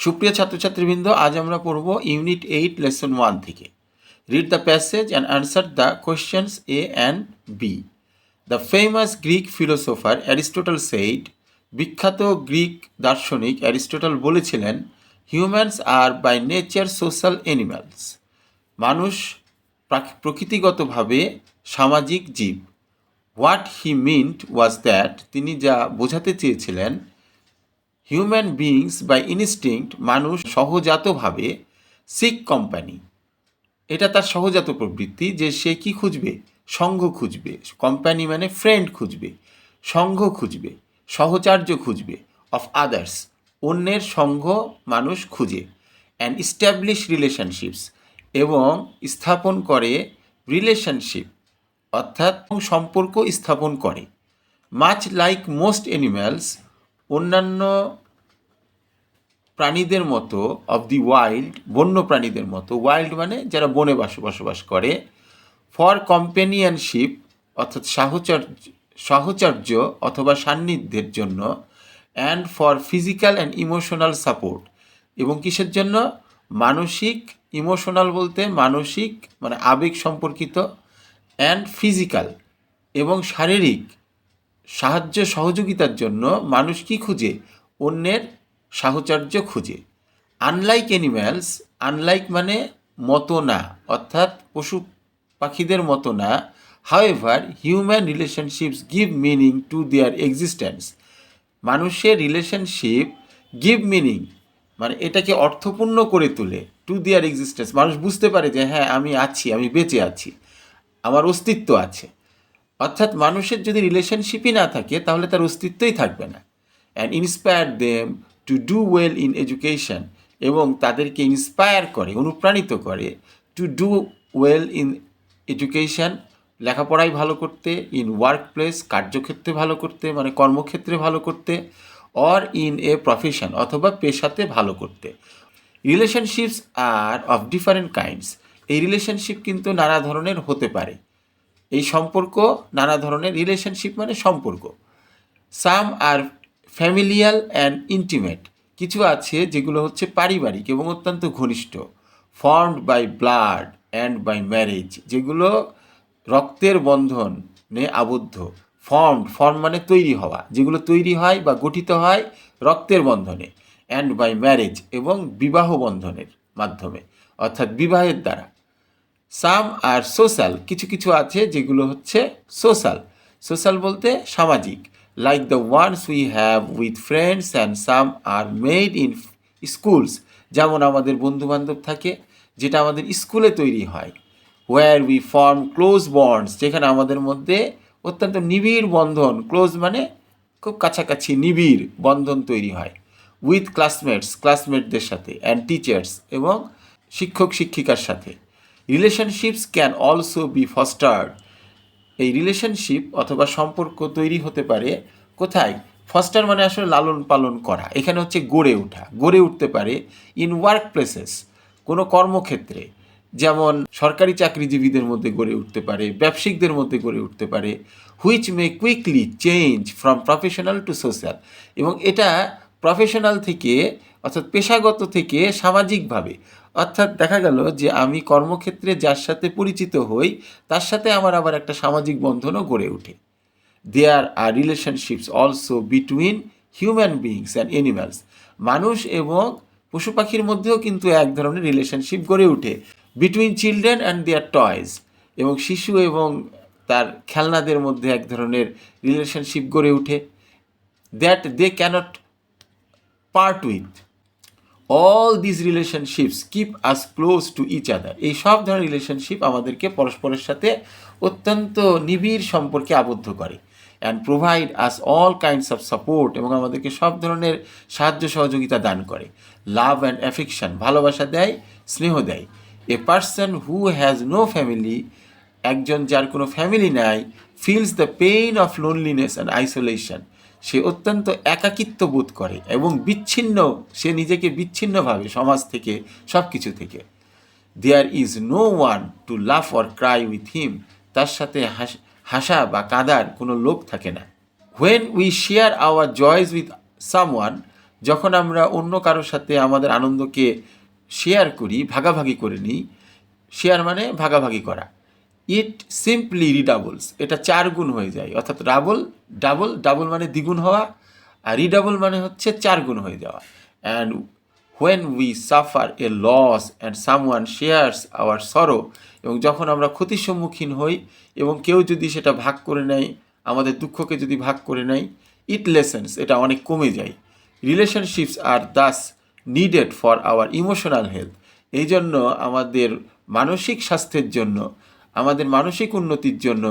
সুপ্রিয় ছাত্রছাত্রীবৃন্দ, আজ আমরা পড়ব ইউনিট 8 লেসন 1 থেকে। Read the passage and answer the questions A and B. The famous Greek philosopher Aristotle said, বিখ্যাত গ্রিক দার্শনিক অ্যারিস্টটল বলেছিলেন, humans are by nature social animals. মানুষ প্রকৃতিগতভাবে সামাজিক জীব। What he meant was that, তিনি যা বোঝাতে চেয়েছিলেন, হিউম্যান বিইংস বাই ইনস্টিংক্ট, মানুষ সহজাতভাবে সিক কোম্পানি, এটা তার সহজাত প্রবৃত্তি যে সে কি খুঁজবে, সঙ্গ খুঁজবে। কোম্পানি মানে ফ্রেন্ড খুঁজবে, সঙ্গ খুঁজবে, সহচার্য খুঁজবে। অফ আদার্স, অন্যের সঙ্গ মানুষ খুঁজে। অ্যান্ড ইস্টাবলিশ রিলেশনশিপস, এবং স্থাপন করে রিলেশনশিপ, অর্থাৎ সম্পর্ক স্থাপন করে। মাচ লাইক মোস্ট অ্যানিম্যালস, অন্যান্য প্রাণীদের মতো, অফ দি ওয়াইল্ড, বন্য প্রাণীদের মতো। ওয়াইল্ড মানে যারা বনে বসবাস করে। ফর কম্পেনিয়নশিপ, অর্থাৎ সাহচর্য অথবা সান্নিধ্যের জন্য। And for physical and emotional support, এবং কিসের জন্য? মানসিক, ইমোশনাল বলতে মানসিক মানে আবেগ সম্পর্কিত, অ্যান্ড ফিজিক্যাল এবং শারীরিক সাহায্য সহযোগিতার জন্য মানুষ কি খুঁজে? অন্যের সাহচর্য খুঁজে। আনলাইক অ্যানিম্যালস, আনলাইক মানে মতো না, অর্থাৎ পশু পাখিদের মতো না। However human relationships give meaning to their existence, মানুষের রিলেশনশিপ গিভ মিনিং মানে এটাকে অর্থপূর্ণ করে তোলে। টু দেয়ার এক্সিস্টেন্স, মানুষ বুঝতে পারে যে হ্যাঁ আমি আছি, আমি বেঁচে আছি, আমার অস্তিত্ব আছে। অর্থাৎ মানুষের যদি রিলেশনশিপই না থাকে তাহলে তার অস্তিত্বই থাকবে না। And inspire them to do well in education, এবং তাদেরকে ইন্সপায়ার করে, অনুপ্রাণিত করে, to do well in education, লেখাপড়ায় ভালো করতে, ইন ওয়ার্ক প্লেস, কার্যক্ষেত্রে ভালো করতে মানে কর্মক্ষেত্রে ভালো করতে, অর ইন এ প্রফেশন, অথবা পেশাতে ভালো করতে। Relationships are of different kinds, এই রিলেশনশিপ কিন্তু নানা ধরনের হতে পারে। এই সম্পর্ক নানা ধরনের, রিলেশনশিপ মানে সম্পর্ক। Some are familial and intimate, কিছু আছে যেগুলো হচ্ছে পারিবারিক এবং অত্যন্ত ঘনিষ্ঠ। Formed by blood and by marriage, যেগুলো রক্তের বন্ধনে আবদ্ধ। ফর্ম মানে তৈরি হওয়া, যেগুলো তৈরি হয় বা গঠিত হয় রক্তের বন্ধনে। অ্যান্ড বাই ম্যারেজ, এবং বিবাহ বন্ধনের মাধ্যমে, অর্থাৎ বিবাহের দ্বারা। সাম আর সোশ্যাল, কিছু কিছু আছে যেগুলো হচ্ছে সোশ্যাল। সোশ্যাল বলতে সামাজিক। Like the ones we have with friends and some are made in schools, যেমন আমাদের বন্ধুবান্ধব থাকে যেটা আমাদের স্কুলে তৈরি হয়। Where we form close bonds, যেখানে আমাদের মধ্যে অত্যন্ত নিবিড় বন্ধন, ক্লোজ মানে খুব কাছাকাছি, নিবিড় বন্ধন তৈরি হয়। উইথ ক্লাসমেটদের সাথে, অ্যান্ড টিচার্স, এবং শিক্ষক শিক্ষিকার সাথে। রিলেশনশিপস ক্যান অলসো বি ফস্টার্ড, এই রিলেশনশিপ অথবা সম্পর্ক তৈরি হতে পারে কোথায়? ফস্টার মানে আসলে লালন পালন করা, এখানে হচ্ছে গড়ে ওঠা, গড়ে উঠতে পারে। ইন ওয়ার্ক প্লেসেস, কোনো কর্মক্ষেত্রে, যেমন সরকারি চাকরিজীবীদের মধ্যে গড়ে উঠতে পারে, ব্যবসায়িকদের মধ্যে গড়ে উঠতে পারে। Which may quickly change from professional to social, এবং এটা প্রফেশনাল থেকে অর্থাৎ পেশাগত থেকে সামাজিকভাবে, অর্থাৎ দেখা গেল যে আমি কর্মক্ষেত্রে যার সাথে পরিচিত হই তার সাথে আমার আবার একটা সামাজিক বন্ধনও গড়ে ওঠে। There are relationships also between human beings and animals, মানুষ এবং পশু পাখির মধ্যেও কিন্তু এক ধরনের রিলেশনশিপ গড়ে ওঠে। Between children and their toys, এবং শিশু এবং তার খেলনাদের মধ্যে এক ধরনের রিলেশনশিপ গড়ে ওঠে। That they cannot part with. All this relationships keep us close to each other, এই সব ধরনের রিলেশনশিপ আমাদেরকে পরস্পরের সাথে অত্যন্ত নিবিড় সম্পর্কে আবদ্ধ করে। And provide us all kinds of support, এবং আমাদেরকে সব ধরনের সাহায্য সহযোগিতা দান করে। লাভ অ্যান্ড অ্যাফেকশন, ভালোবাসা দেয়, স্নেহ দেয়। A person who has no family, একজন যার কোনো ফ্যামিলি নাই, feels the pain of loneliness and isolation, সে অত্যন্ত একাকিত্ব বোধ করে এবং বিচ্ছিন্ন, সে নিজেকে বিচ্ছিন্নভাবে সমাজ থেকে, সব কিছু থেকে। There is no one to laugh or cry with him, তার সাথে হাসা বা কাঁদার কোনো লোক থাকে না। When we share our joys with someone, যখন আমরা অন্য কারোর সাথে আমাদের আনন্দকে শেয়ার করি, ভাগাভাগি করে নিই, শেয়ার মানে ভাগাভাগি করা, ইট সিম্পলি রিডাবলস, এটা 4 গুণ হয়ে যায়। অর্থাৎ ডাবল মানে দ্বিগুণ হওয়া, আর রিডাবল মানে হচ্ছে 4 গুণ হয়ে যাওয়া। And when we suffer a loss and someone shares our sorrow, এবং যখন আমরা ক্ষতির সম্মুখীন হই এবং কেউ যদি সেটা ভাগ করে নেয়, আমাদের দুঃখকে যদি ভাগ করে নেয়, ইট লেসেন্স, এটা অনেক কমে যায়। Relationships are thus needed for our emotional health, এই জন্য আমাদের মানসিক স্বাস্থ্যের জন্য, আমাদের মানসিক উন্নতির জন্য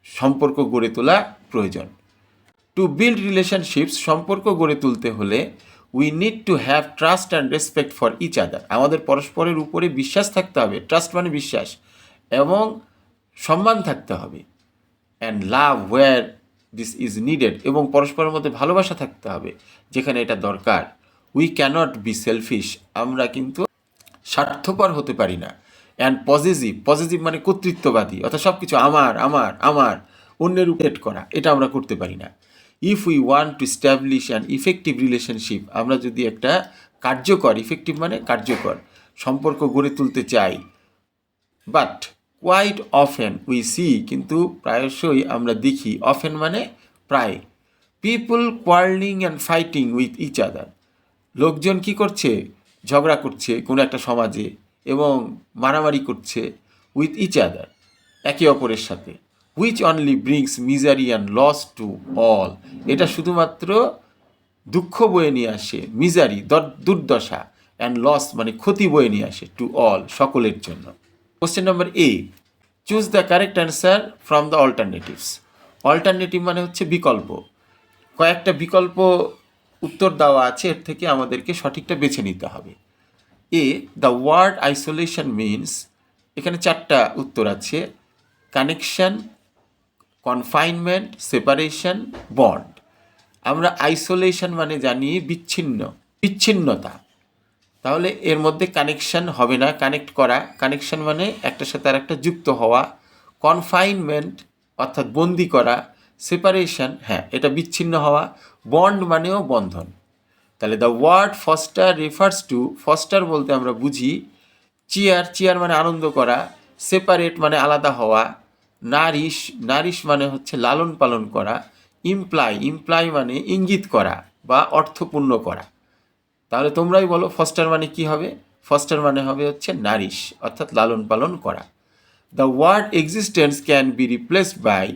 সম্পর্ক গড়ে তোলা প্রয়োজন। টু বিল্ড রিলেশনশিপস, সম্পর্ক গড়ে তুলতে হলে we need to have trust and respect for each other, আমাদের পরস্পরের উপরে বিশ্বাস থাকতে হবে, ট্রাস্ট মানে বিশ্বাস, এবং সম্মান থাকতে হবে। And love where this is needed, এবং পরস্পরের মধ্যে ভালোবাসা থাকতে হবে যেখানে এটা দরকার। উই ক্যানট বি সেলফিশ, আমরা কিন্তু স্বার্থপর হতে পারি না। অ্যান্ড পজিটিভ মানে কর্তৃত্ববাদী, অর্থাৎ সব কিছু আমার আমার আমার, অন্যের উপর করা, এটা আমরা করতে পারি না। If we want to establish an effective relationship, আমরা যদি একটা কার্যকর, ইফেক্টিভ মানে কার্যকর সম্পর্ক গড়ে তুলতে চাই, but quite often we see, কিন্তু প্রায়শই আমরা দেখি, অফেন মানে প্রায়, people quarrelling and fighting with each other, লোকজন কি করছে, ঝগড়া করছে কোনো একটা সমাজে এবং মারামারি করছে, উইথ ইচ আদার, একে অপরের সাথে, which only brings misery and loss to all, এটা শুধুমাত্র দুঃখ বয়ে নিয়ে আসে, মিজারি দুর্দশা, অ্যান্ড লস মানে ক্ষতি বয়ে নিয়ে আসে, টু অল সকলের জন্য। Question number A, choose the correct answer from the alternatives. Alternative মানে হচ্ছে বিকল্প, কয়েকটা বিকল্প উত্তর দেওয়া আছে, এর থেকে আমাদেরকে সঠিকটা বেছে নিতে হবে। এ, দ্য ওয়ার্ড আইসোলেশন মিনস, এখানে 4টা উত্তর আছে, কানেকশন, কনফাইনমেন্ট, সেপারেশন, বন্ড। আমরা আইসোলেশন মানে জানি বিচ্ছিন্নতা, তাহলে এর মধ্যে কানেকশন হবে না, কানেক্ট করা, কানেকশন মানে একটার সাথে আর একটা যুক্ত হওয়া, কনফাইনমেন্ট অর্থাৎ বন্দি করা, সেপারেশন হ্যাঁ এটা বিচ্ছিন্ন হওয়া, বন্ড মানেও বন্ধন। তাহলে the word foster refers to, foster বলতে আমরা বুঝি চেয়ার মানে আনন্দ করা, সেপারেট মানে আলাদা হওয়া, নারিশ মানে হচ্ছে লালন পালন করা, ইমপ্লাই মানে ইঙ্গিত করা বা অর্থপূর্ণ করা। তাহলে তোমরাই বলো ফস্টার মানে কি হবে? ফস্টার মানে হবে হচ্ছে নারিশ অর্থাৎ লালন পালন করা। The word existence can be replaced by,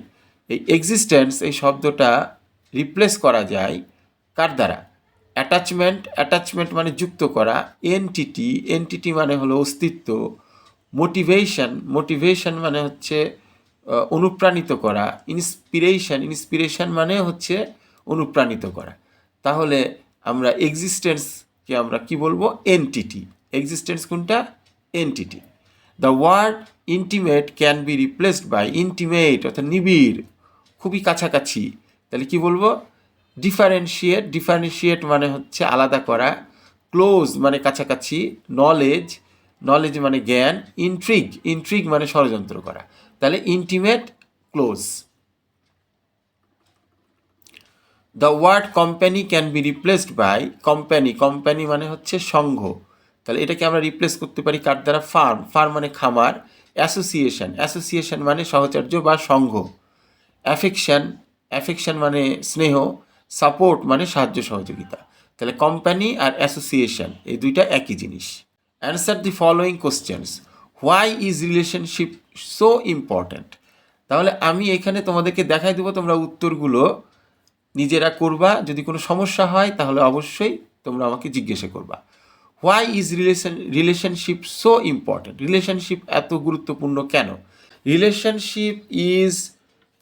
এই এক্সিস্টেন্স এই শব্দটা রিপ্লেস করা যায় কার দ্বারা? অ্যাটাচমেন্ট মানে যুক্ত করা, এনটিটি মানে হলো অস্তিত্ব, মোটিভেশন মানে হচ্ছে অনুপ্রাণিত করা, ইন্সপিরেশন মানে হচ্ছে অনুপ্রাণিত করা। তাহলে আমরা এক্সিস্টেন্সকে আমরা কি বলবো? এনটিটি। এক্সিস্টেন্স কোনটা? Entity. The word intimate can be replaced by intimate অর্থাৎ নিবিড়, খুবই কাছাকাছি। তাহলে কি বলবো? ডিফারেন্সিয়েট মানে হচ্ছে আলাদা করা, ক্লোজ মানে কাছাকাছি, নলেজ মানে জ্ঞান, ইন্ট্রিগ মানে ষড়যন্ত্র করা। তাহলে intimate, close. The word company can be replaced by company মানে হচ্ছে সংঘ। তাহলে এটাকে আমরা রিপ্লেস করতে পারি কার দ্বারা? ফার্ম মানে খামার, অ্যাসোসিয়েশন মানে সহচর্য বা সংঘ, অ্যাফেকশন মানে স্নেহ, সাপোর্ট মানে সাহায্য সহযোগিতা। তাহলে কোম্পানি আর অ্যাসোসিয়েশন এই দুইটা একই জিনিস। Answer the following questions. Why is relationship so important? তাহলে আমি এখানে তোমাদেরকে দেখাই দেবো, তোমরা উত্তরগুলো নিজেরা করবা। যদি কোনো সমস্যা হয় তাহলে অবশ্যই তোমরা আমাকে জিজ্ঞাসা করবা। Why is relationship so important? Relationship এত গুরুত্বপূর্ণ কেন? রিলেশনশিপ ইজ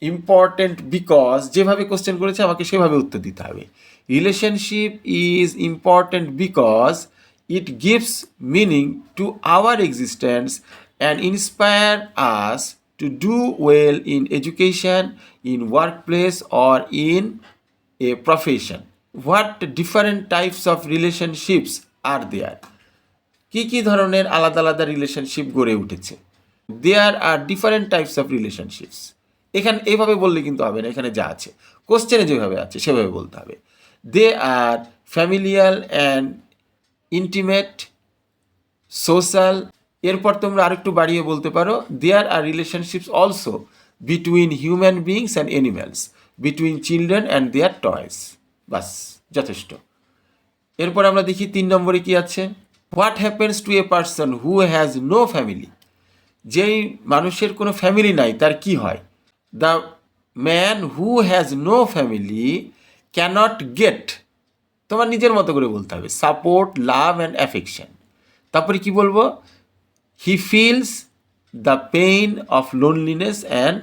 ইম্পর্ট্যান্ট বিকজ, যেভাবে কোশ্চেন করেছে আমাকে সেভাবে উত্তর দিতে হবে। Relationship is important because it gives meaning to our existence and inspire us to do well in education, in workplace or in a profession. What different types of relationships are there? কি ধরনের আলাদা আলাদা relationship গড়ে উঠেছে? There are different types of relationships. এখানে এইভাবে বললে কিন্তু হবে না, এখানে যা আছে কোশ্চেনে যেভাবে আছে সেভাবে বলতে হবে। They are familial and intimate, social. এরপর তোমরা আরেকটু বাড়িয়ে বলতে পারো there are relationships also between human beings and animals, between children and their toys. বাস, যথেষ্ট। এরপর আমরা দেখি 3 নম্বরে কি আছে। What happens to a person who has no family, যেই মানুষের কোনো ফ্যামিলি নাই তার কি হয়। The man who has no family cannot get, তোমার নিজের মতো করে বলতে হবে, সাপোর্ট, লাভ অ্যান্ড অ্যাফেকশন। তারপরে কি বলবো, he feels the pain of loneliness and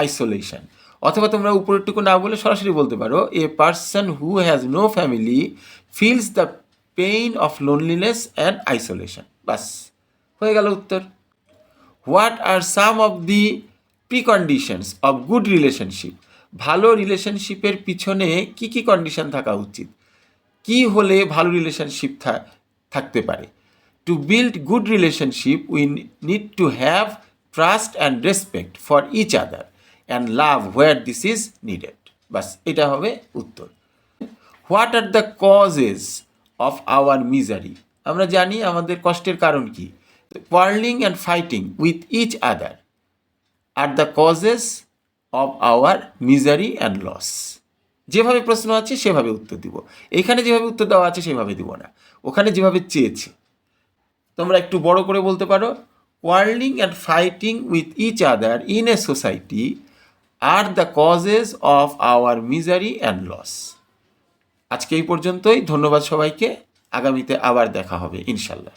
isolation. অথবা তোমরা উপরেরটুকু না বলে সরাসরি বলতে পারো a person who has no family feels the pain of loneliness and isolation. বাস, হয়ে গেল উত্তর। What are some of the preconditions of good relationship, ভালো রিলেশনশিপের পিছনে কি কি কন্ডিশন থাকা উচিত, কি হলে ভালো রিলেশনশিপ থাকতে পারে। To build good relationship we need to have trust and respect for each other and love where this is needed. বাস, এটা হবে উত্তর। What are the causes of our misery, আমরা জানি আমাদের কষ্টের কারণ কি। Quarrelling and fighting with each other are the causes of our misery and loss. যেভাবে প্রশ্ন আছে সেভাবে উত্তর দিব, এখানে যেভাবে উত্তর দেওয়া আছে সেভাবে দিব না, ওখানে যেভাবে চেয়েছে। তোমরা একটু বড় করে বলতে পারো quarrelling and fighting with each other in a society are the causes of our misery and loss. আজকে এই পর্যন্তই, ধন্যবাদ সবাইকে, আগামীতে আবার দেখা হবে ইনশাল্লাহ।